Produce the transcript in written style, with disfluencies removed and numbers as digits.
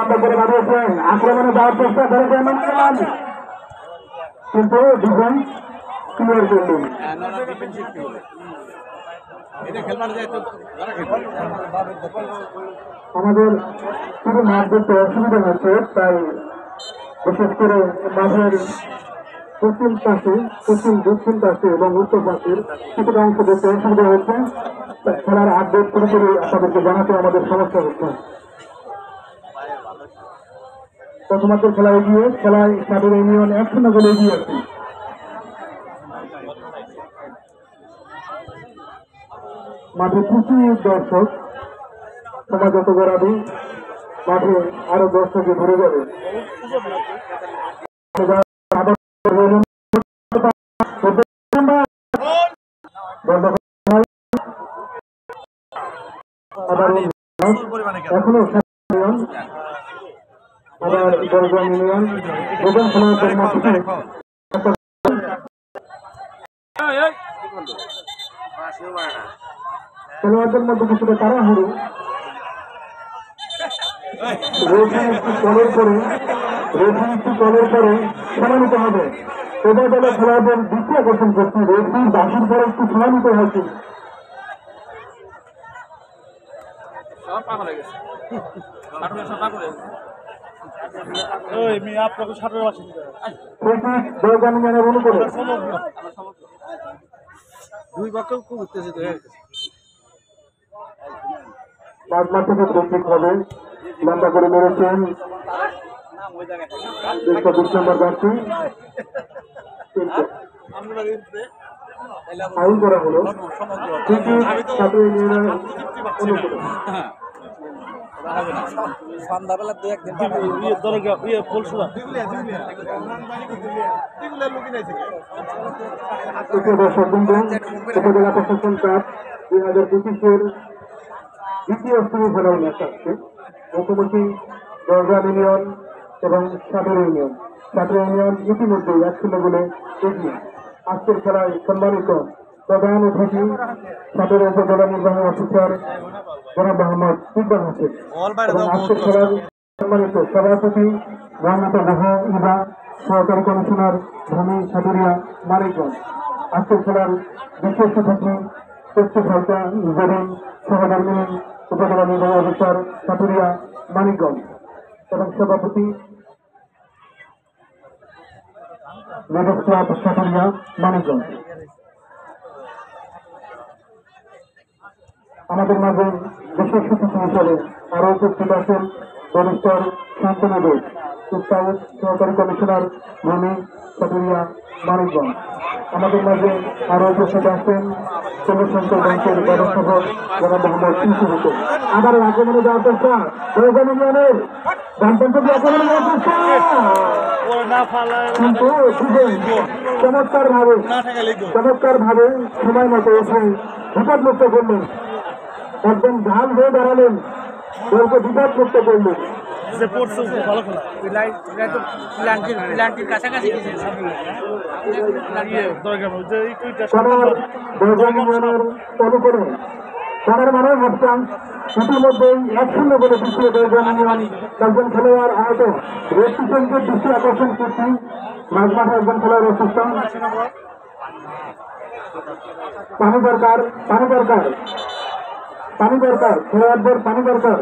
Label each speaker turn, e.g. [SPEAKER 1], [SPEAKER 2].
[SPEAKER 1] লম্বা করে দাঁড়িয়েছেন, আক্রমণে যাওয়ার চেষ্টা করেছেন কিন্তু ডিফেন্স ক্লিয়ার করলেন। আমাদের শুধু মাঠ দেখতে অসুবিধা হচ্ছে, তাই বিশেষ করে মাঠের পশ্চিম পাশে, দক্ষিণ পাশে এবং উত্তর পাশের কিছুটা অংশ দেখতে অসুবিধা হচ্ছে। খেলার আপডেট পুরোপুরি আপনাদেরকে জানাতে আমাদের সমস্যা হচ্ছে। প্রথমার্ধের খেলা এগিয়ে, খেলায় সাবের ইউনিয়ন 1-0 গোলে এগিয়ে আছে। মাঠে প্রচুর দর্শক, সমাজ যত গড়াবে মাঠে আরো দর্শকে ভরে যাবে। এখনো আবার বরগাম ইউনিয়ন প্রথম খেলোয়াড়দের মধ্যে কিছুটা তাড়াহুড়ো, কলের পরে সমানিত হবে। এবার দলে খেলোয়াড়দের দৃষ্টি আকর্ষণ করছি, রেফারি বাসির পরে একটু সমানিত হয়েছে।
[SPEAKER 2] দুই পক্ষে খুব উত্তেজিত হয়ে গেছে।
[SPEAKER 1] মাঠ থেকে প্রত্যেক হবে লম্বা করে মেরেছেন ২০ নম্বর যাচ্ছি আইন করা হলো
[SPEAKER 2] সন্ধ্যাবেলা দু একদিন
[SPEAKER 1] উপজেলা প্রশাসন কাপ 2025-এর দ্বিতীয় সেমিফাইনাল ম্যাচ আসছে। মুখোমুখি বরগাম ইউনিয়ন এবং সাবের ইউনিয়ন। সাবের ইউনিয়ন ইতিমধ্যে 1-0 গোলে এগিয়ে। আজকের খেলায় সম্মানিত প্রধান অতিথি সাবের উপজেলা নির্বাহী অফিসার জনাব মোহাম্মদ ইকবাল হোসেন এবং আজকের খেলার সম্মানিত সভাপতি রহমত গুহ ইবা, সহকারী কমিশনার ভূমি সাদুরিয়া মানিকগঞ্জ। আজকের খেলার বিশেষ অতিথি প্রস্তুত হালকা জরিন সহধর্মী উপজেলা নির্বাহী অফিসার সাদুরিয়া মানিকগঞ্জ এবং সভাপতি লেডিস ক্লাব সাদুরিয়া মানিকগঞ্জ। আমাদের মাঝে বিশেষ অতিথি হিসেবে আরো উপস্থিত আছেন ব্যারিস্টার শান্তনু ঘোষ, সহকারী কমিশনার ভূমি সাদুরিয়া মানিকগঞ্জ। আমাদের মাঝে আরো উপস্থিত আছেন চন্দ্রশঙ্কর ব্যাংকের ব্যবস্থাপক জনাব মোহাম্মদ ইউসুফ হোসেন। আবার আগমনে যাওয়ার চেষ্টা বরগাম ইউনিয়নের কিন্তু চমৎকার ভাবে সময় মতো এসে বিপদমুক্ত করলেন, একদম ঢাল হয়ে দাঁড়ালেন, দলকে বিপদমুক্ত করলেন। ইতিমধ্যেই 1-0 বলে পিছিয়ে বরগাম ইউনিয়ন। একজন খেলোয়াড় আহত, রেস্টুরেন্টের দৃষ্টি আকর্ষণ করছি, মাঝমাঠে একজন খেলোয়াড় অসুস্থ। পানি দরকার খেলোয়াড়দের, পানি দরকার।